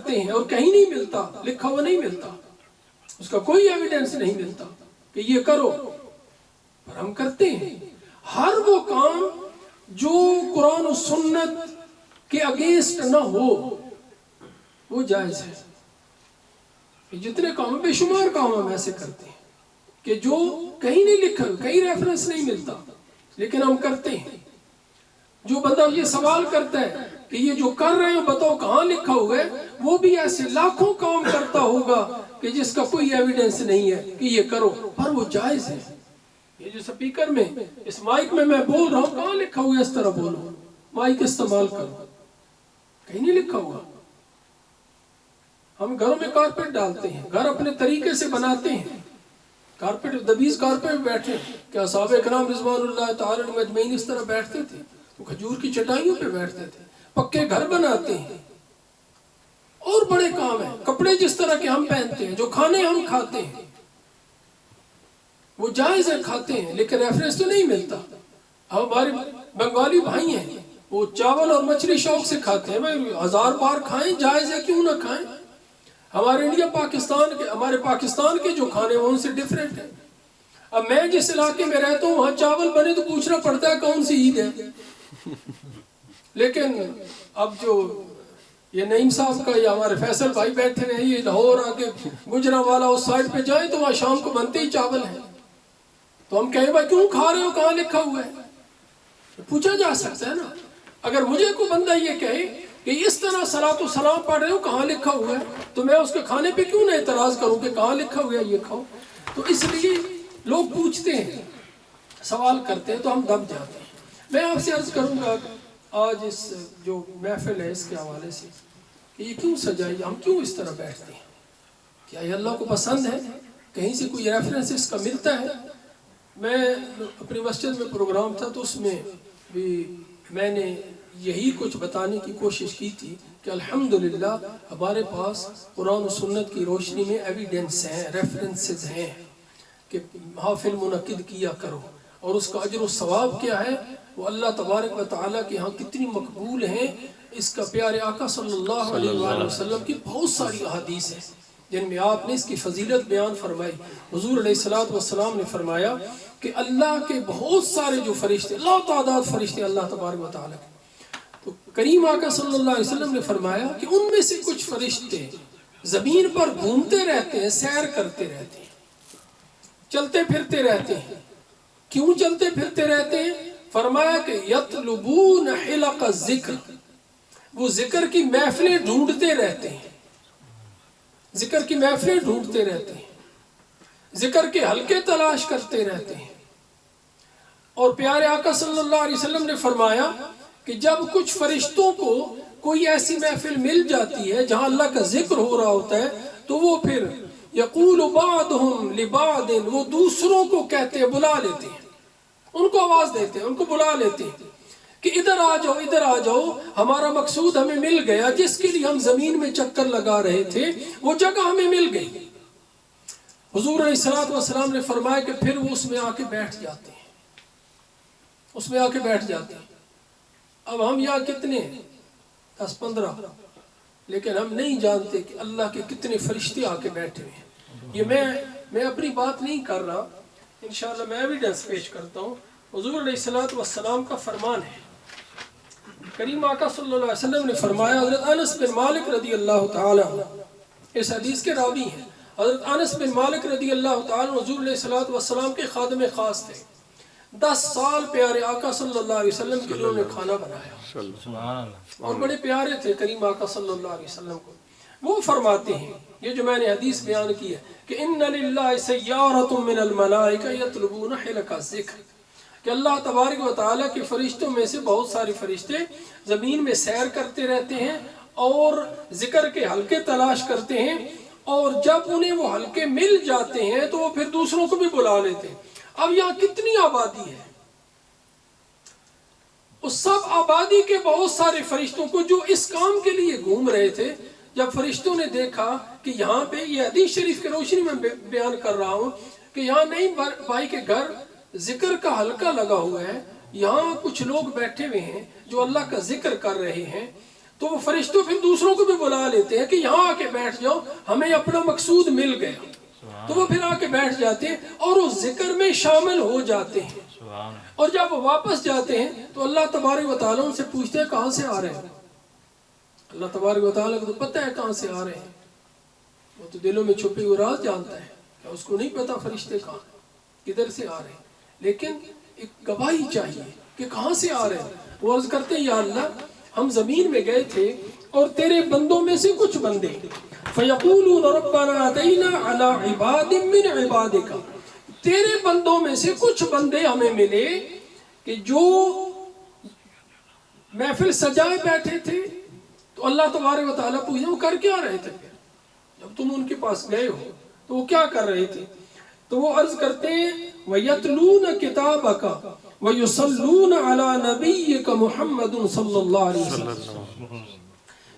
کرتے ہیں اور کہیں نہیں ملتا، لکھا ہوا نہیں ملتا، اس کا کوئی ایویڈنس نہیں ملتا کہ یہ کرو، پر ہم کرتے ہیں۔ ہر وہ کام جو قرآن و سنت کے اگینسٹ نہ ہو وہ جائز ہے۔ جتنے کام، بے شمار کام ہم ایسے کرتے ہیں کہ جو کہیں نہیں لکھا، کہیں ریفرنس نہیں ملتا، لیکن ہم کرتے ہیں۔ جو بندہ یہ سوال کرتا ہے کہ یہ جو کر رہے ہو بتاؤ کہاں لکھا ہوا ہے، وہ بھی ایسے لاکھوں کام کرتا ہوگا کہ جس کا کوئی ایویڈنس نہیں ہے کہ یہ کرو، پر وہ جائز ہے۔ یہ جو سپیکر میں، اس مائک میں بول رہا ہوں، کہاں لکھا ہوا ہے اس طرح بولو، مائک استعمال کرو، کہیں نہیں لکھا ہوا۔ ہم گھروں میں کارپیٹ ڈالتے ہیں، گھر اپنے طریقے سے بناتے ہیں، کارپیٹ دبیز کارپیٹ بیٹھے، کیا صحابہ کرام رضوان اللہ تعالی علیہم اجمعین اس طرح بیٹھتے تھے؟ تو کھجور کی چٹائیوں پہ بیٹھتے تھے، پکے گھر بناتے ہیں۔ اور بڑے کام ہیں، کپڑے جس طرح کے ہم پہنتے ہیں، جو کھانے ہم کھاتے ہیں وہ جائز ہے، کھاتے ہیں، لیکن ریفرنس تو نہیں ملتا۔ اب ہمارے بنگالی بھائی ہیں، وہ چاول اور مچھلی شوق سے کھاتے ہیں، بھائی 1000 بار کھائیں، جائز ہے، کیوں نہ کھائیں۔ ہمارے انڈیا پاکستان کے، ہمارے پاکستان کے جو کھانے وہ ان سے ڈیفرنٹ ہیں۔ اب میں جس علاقے میں رہتا ہوں وہاں چاول بنے تو پوچھنا پڑتا ہے کون سی عید ہے، لیکن اب جو یہ نعیم صاحب کا یا ہمارے فیصل بھائی بیٹھے ہیں، یہ لاہور آگے گجرانوالہ اس سائڈ پہ جائیں تو وہاں شام کو بنتے ہی چاول ہیں، تو ہم کہیں بھائی کیوں کھا رہے ہو، کہاں لکھا ہوا ہے؟ پوچھا جا سکتا ہے نا۔ اگر مجھے کوئی بندہ یہ کہے کہ اس طرح صلاۃ و سلام پڑھ رہے ہو، کہاں لکھا ہوا ہے، تو میں اس کے کھانے پہ کیوں نہ اعتراض کروں کہ کہاں لکھا ہوا ہے یہ کھاؤ۔ تو اس لیے لوگ پوچھتے ہیں، سوال کرتے ہیں تو ہم دب جاتے ہیں۔ میں آپ سے عرض کروں گا آج اس جو محفل ہے اس کے حوالے سے کہ یہ کیوں سجائی، ہم کیوں اس طرح بیٹھتے ہیں، کیا یہ اللہ کو پسند ہے؟ کہیں سے کوئی ریفرنس اس کا ملتا ہے؟ میں اپنی مسجد میں پروگرام تھا تو اس میں بھی میں نے یہی کچھ بتانے کی کوشش کی تھی کہ الحمدللہ ہمارے پاس قرآن و سنت کی روشنی میں ایویڈنس ہیں، ریفرنسز ہیں کہ محافل منعقد کیا کرو، اور اس کا اجر و ثواب کیا ہے وہ اللہ تبارک و تعالیٰ کے ہاں کتنی مقبول ہیں۔ اس کا پیارے آقا صلی اللہ علیہ وآلہ وسلم کی بہت ساری احادیث ہیں جن میں آپ نے اس کی فضیلت بیان فرمائی۔ حضور علیہ السلام نے فرمایا کہ اللہ کے بہت سارے جو فرشتے، اللہ تعداد فرشتے اللہ تبارک و تعالیٰ کے، تو کریم آقا صلی اللہ علیہ وسلم نے فرمایا کہ ان میں سے کچھ فرشتے زمین پر گھومتے رہتے ہیں، سیر کرتے رہتے ہیں، چلتے پھرتے رہتے ہیں۔ کیوں چلتے پھرتے رہتے ہیں؟ فرمایا کہ یطلبون حلق الذکر، وہ ذکر کی محفلیں ڈھونڈتے رہتے ہیں، ذکر کی محفلیں ڈھونڈتے رہتے ہیں، ذکر کے حلقے تلاش کرتے رہتے ہیں۔ اور پیارے آقا صلی اللہ علیہ وسلم نے فرمایا کہ جب کچھ فرشتوں کو کوئی ایسی محفل مل جاتی ہے جہاں اللہ کا ذکر ہو رہا ہوتا ہے تو وہ پھر یقول بعضهم لبعض، وہ دوسروں کو کہتے ہیں، بلا لیتے ہیں، ان کو آواز دیتے ہیں، ان کو بلا لیتے ہیں کہ ادھر آ جاؤ، ادھر آ جاؤ، ہمارا مقصود ہمیں مل گیا، جس کے لیے ہم زمین میں چکر لگا رہے تھے وہ جگہ ہمیں مل گئی۔ حضور علیہ السلام نے فرمایا کہ پھر وہ اس میں آ کے بیٹھ جاتے ہیں، اس میں آ کے بیٹھ جاتے ہیں۔ اب ہم یہاں کتنے ہیں؟ 10-15، لیکن ہم نہیں جانتے کہ اللہ کے کتنے فرشتے آ کے بیٹھے ہیں۔ یہ میں اپنی بات نہیں کر رہا، انشاءاللہ میں ایویڈنس پیش کرتا ہوں۔ حضور علیہ السلام کا فرمان ہے، کریم آقا صلی اللہ علیہ وسلم نے فرمایا، حضرت انس بن مالک رضی اللہ تعالی عنہ اس حدیث کے راوی ہیں، حضرت انس بن مالک رضی اللہ تعالی عنہ حضور علیہ السلام کے خادم خاص تھے۔ 10 سال پیارے آقا صلی اللہ علیہ وسلم کے لیے انہوں نے کھانا بنایا، اور بڑے پیارے تھے کریم آقا صلی اللہ علیہ وسلم کو۔ وہ فرماتے ہیں، یہ جو میں نے حدیث بیان کی ہے کہ ان للہ سیارۃ من الملائکہ یطلبون حلق الذکر، کہ اللہ تبارک و تعالیٰ کے فرشتوں میں سے بہت سارے فرشتے زمین میں سیر کرتے رہتے ہیں اور ذکر کے حلقے تلاش کرتے ہیں، اور جب انہیں وہ حلقے مل جاتے ہیں تو وہ پھر دوسروں کو بھی بلا لیتے ہیں۔ اب یہاں کتنی آبادی ہے، اس سب آبادی کے بہت سارے فرشتوں کو جو اس کام کے لیے گھوم رہے تھے، جب فرشتوں نے دیکھا کہ یہاں پہ یہ حدیث شریف کی روشنی میں بیان کر رہا ہوں کہ یہاں نہیں بھائی کے گھر ذکر کا حلقہ لگا ہوا ہے، یہاں کچھ لوگ بیٹھے ہوئے ہیں جو اللہ کا ذکر کر رہے ہیں، تو وہ فرشتوں پھر دوسروں کو بھی بلا لیتے ہیں کہ یہاں آ کے بیٹھ جاؤ، ہمیں اپنا مقصود مل گیا، تو وہ پھر آ کے بیٹھ جاتے ہیں اور اس ذکر میں شامل ہو جاتے ہیں۔ اور جب وہ واپس جاتے ہیں تو اللہ تبارک و تعالیٰ ان سے پوچھتے ہیں کہاں سے آ رہے ہیں؟ اللہ تبارک و تعالیٰ کو تو پتہ ہے کہاں سے آ رہے ہیں، وہ تو دلوں میں چھپی ہوئی راز جانتا ہے، کیا اس کو نہیں پتا فرشتے کہاں کدھر سے آ رہے ہیں؟ لیکن ایک گواہی چاہیے کہ کہاں سے آ رہے ہیں۔ وہ عرض کرتے ہیں یا اللہ ہم زمین میں گئے تھے اور تیرے بندوں میں سے کچھ بندے فَيَقُولُونَ رَبَّنَا آتَيْنَا عَلَىٰ عِبَادٍ مِّنْ عِبَادِكَ، تیرے بندوں میں سے کچھ بندے ہمیں ملے کہ جو محفل سجائے بیٹھے تھے، تو اللہ تبارک و تعالیٰ پوچھتے ہیں وہ کر کیا رہے تھے پھر جب تم ان کے پاس گئے ہو، تو وہ کیا کر رہے تھے؟ تو وہ عرض کرتے ہیں وَيَتْلُونَ كِتَابَكَ وَيُصَلُّونَ عَلَىٰ نَبِيِّكَ مُحَمَّدٌ صلی اللہ علیہ وسلم،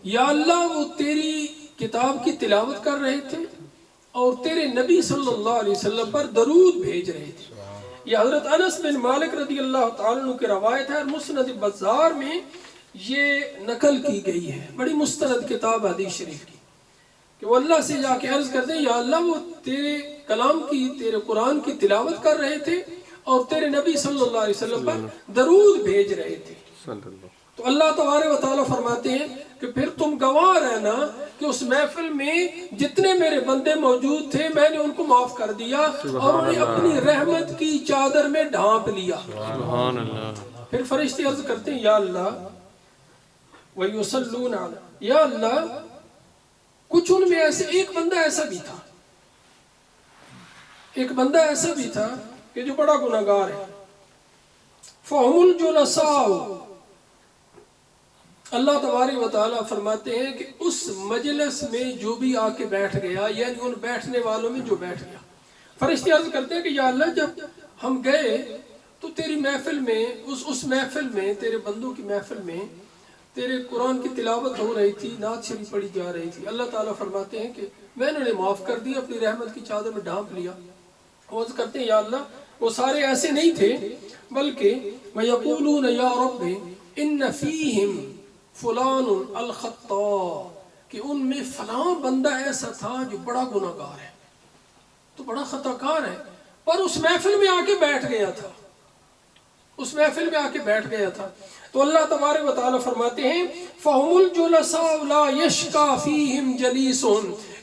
یا اللہ وہ تیری کتاب کی تلاوت کر رہے تھے اور تیرے نبی صلی اللہ علیہ وسلم پر درود بھیج رہے تھے۔ یہ حضرت انس بن مالک رضی اللہ تعالیٰ عنہ کی روایت ہے اور مسند بزار میں یہ نقل کی گئی ہے، بڑی مستند کتاب حدیث شریف کی، کہ وہ اللہ سے جا کے عرض کرتے ہیں یا اللہ وہ تیرے کلام کی، تیرے قرآن کی تلاوت کر رہے تھے اور تیرے نبی صلی اللہ علیہ وسلم پر درود بھیج رہے تھے۔ تو اللہ تبارک و تعالیٰ فرماتے ہیں کہ پھر تم گواہ رہنا کہ اس محفل میں جتنے میرے بندے موجود تھے میں نے ان کو معاف کر دیا اور انہیں اپنی رحمت کی چادر میں ڈھانپ لیا۔ سبحان اللہ۔ پھر فرشتے عرض کرتے ہیں یا اللہ وَيُصَلُّونَ عَلَىٰ، یا اللہ کچھ ان میں ایسے ایک بندہ ایسا بھی تھا، ایک بندہ ایسا بھی تھا کہ جو بڑا گناہگار ہے، فَهُمُ الْجُلَسَاءُ، اللہ تبارک و تعالیٰ فرماتے ہیں کہ اس مجلس میں جو بھی آ کے بیٹھ گیا، یعنی ان بیٹھنے والوں میں جو بیٹھ گیا، فرشتے عرض کرتے ہیں کہ یا اللہ جب ہم گئے تو تیری محفل میں، اس محفل میں، تیرے بندوں کی محفل میں تیرے قرآن کی تلاوت ہو رہی تھی، نعت شریف پڑھی جا رہی تھی، اللہ تعالیٰ فرماتے ہیں کہ میں نے انہیں معاف کر دیا، اپنی رحمت کی چادر میں ڈھانپ لیا۔ وہ عرض کرتے ہیں یا اللہ وہ سارے ایسے نہیں تھے، بلکہ وَيَقُولُونَ يَا رَبِّ إِنَّ فِيهِمْ فلان الخطاء، کہ ان میں فلاں بندہ ایسا تھا جو بڑا گناہگار ہے، تو بڑا خطا کار ہے، پر اس محفل میں آ کے بیٹھ گیا تھا، اس محفل میں آ کے بیٹھ گیا تھا۔ تو اللہ تبارک و تعالیٰ فرماتے ہیں فَهُمُ الْجُلَسَاءُ لَا يَشْقَىٰ فِيهِمْ جَلِيسٌ،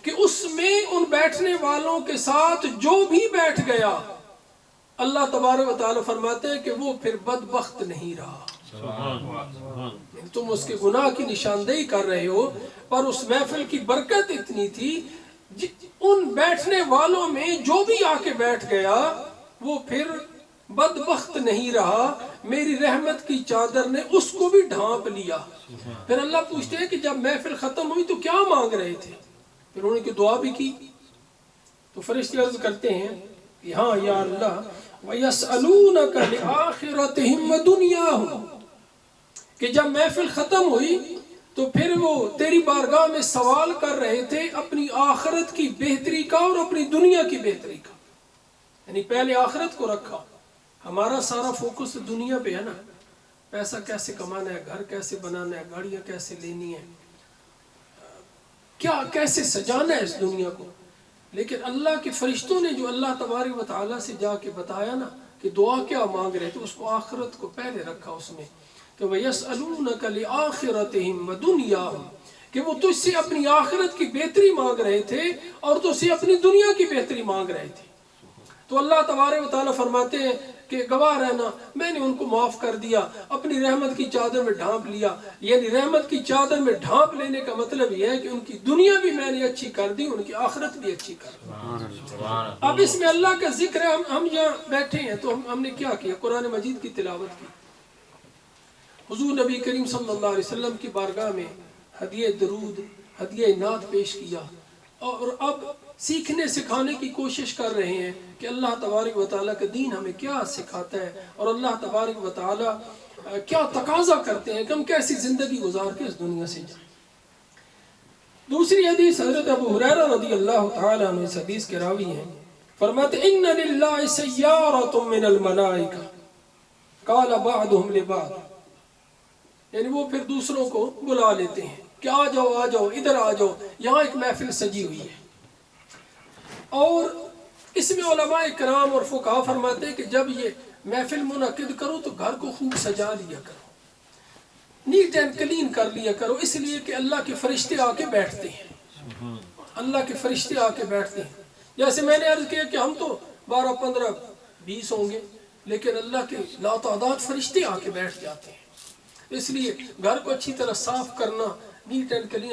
کہ اس میں ان بیٹھنے والوں کے ساتھ جو بھی بیٹھ گیا، اللہ تبارک و تعالیٰ فرماتے ہیں کہ وہ پھر بدبخت نہیں رہا۔ تم اس کے گناہ کی نشاندہی کر رہے ہو، پر اس محفل کی برکت اتنی تھی، ان بیٹھنے والوں میں جو بھی آ کے بیٹھ گیا وہ پھر بدبخت نہیں رہا، میری رحمت کی چادر نے اس کو بھی ڈھانپ لیا۔ پھر اللہ پوچھتے ہیں کہ جب محفل ختم ہوئی تو کیا مانگ رہے تھے؟ پھر انہوں نے دعا بھی کی، تو فرشتے عرض کرتے ہیں کہ ہاں یا اللہ وَيَسْأَلُونَكَ لِآخِرَتِهِمْ وَدُنْيَاهُمْ، کہ جب محفل ختم ہوئی تو پھر وہ تیری بارگاہ میں سوال کر رہے تھے اپنی آخرت کی بہتری کا اور اپنی دنیا کی بہتری کا، یعنی پہلے آخرت کو رکھا۔ ہمارا سارا فوکس دنیا پہ ہے نا، پیسہ کیسے کمانا ہے، گھر کیسے بنانا ہے، گاڑیاں کیسے لینی ہے، کیا کیسے سجانا ہے اس دنیا کو۔ لیکن اللہ کے فرشتوں نے جو اللہ تبارک و تعالیٰ سے جا کے بتایا نا کہ دعا کیا مانگ رہے تھے، اس کو آخرت کو پہلے رکھا اس میں، کہ وَيَسْأَلُونَكَ لِآخِرَتِهِمْ وَدُنْيَاهُمْ، کہ وہ تجھ سے اپنی آخرت کی بہتری مانگ رہے تھے اور تجھ سے اپنی دنیا کی بہتری مانگ رہے تھے۔ تو اللہ تبارک و تعالیٰ فرماتے ہیں کہ گواہ رہنا میں نے ان کو معاف کر دیا، اپنی رحمت کی چادر میں ڈھانپ لیا۔ یعنی رحمت کی چادر میں ڈھانپ لینے کا مطلب یہ ہے کہ ان کی دنیا بھی میں نے اچھی کر دی، ان کی آخرت بھی اچھی کر دی۔ اب اس میں اللہ کا ذکر ہے، ہم یہاں بیٹھے ہیں تو ہم نے کیا کیا؟ قرآن مجید کی تلاوت کی، حضور نبی کریم صلی اللہ علیہ وسلم کی بارگاہ میں ہدیہ درود، ہدیہ نعت پیش کیا، اور اب سیکھنے سکھانے کی کوشش کر رہے ہیں کہ اللہ تبارک و تعالیٰ کا دین ہمیں کیا سکھاتا ہے اور اللہ تبارک و تعالیٰ کیا تقاضا کرتے ہیں کہ ہم کیسی زندگی گزار کے اس دنیا سے جائیں۔ دوسری حدیث حضرت ابو ہریرہ رضی اللہ تعالیٰ عنہ اس حدیث کے راوی ہیں، فرماتے ان للہ سیارۃ من الملائکہ قال بعضهم لبعض، یعنی وہ پھر دوسروں کو بلا لیتے ہیں کہ آ جاؤ ادھر آ جاؤ، یہاں ایک محفل سجی ہوئی ہے۔ اور اس میں علماء کرام اور فقہا فرماتے ہیں کہ جب یہ محفل منعقد کرو تو گھر کو خوب سجا لیا کرو، نیٹ اینڈ کلین کر لیا کرو، اس لیے کہ اللہ کے فرشتے آ کے بیٹھتے ہیں، اللہ کے فرشتے آ کے بیٹھتے ہیں۔ جیسے میں نے عرض کیا کہ ہم تو 12 15 20 ہوں گے، لیکن اللہ کے لاتعداد فرشتے آ کے بیٹھ جاتے ہیں، اس لیے گھر کو اچھی طرح صاف کرنا، نیٹ اینڈ کلین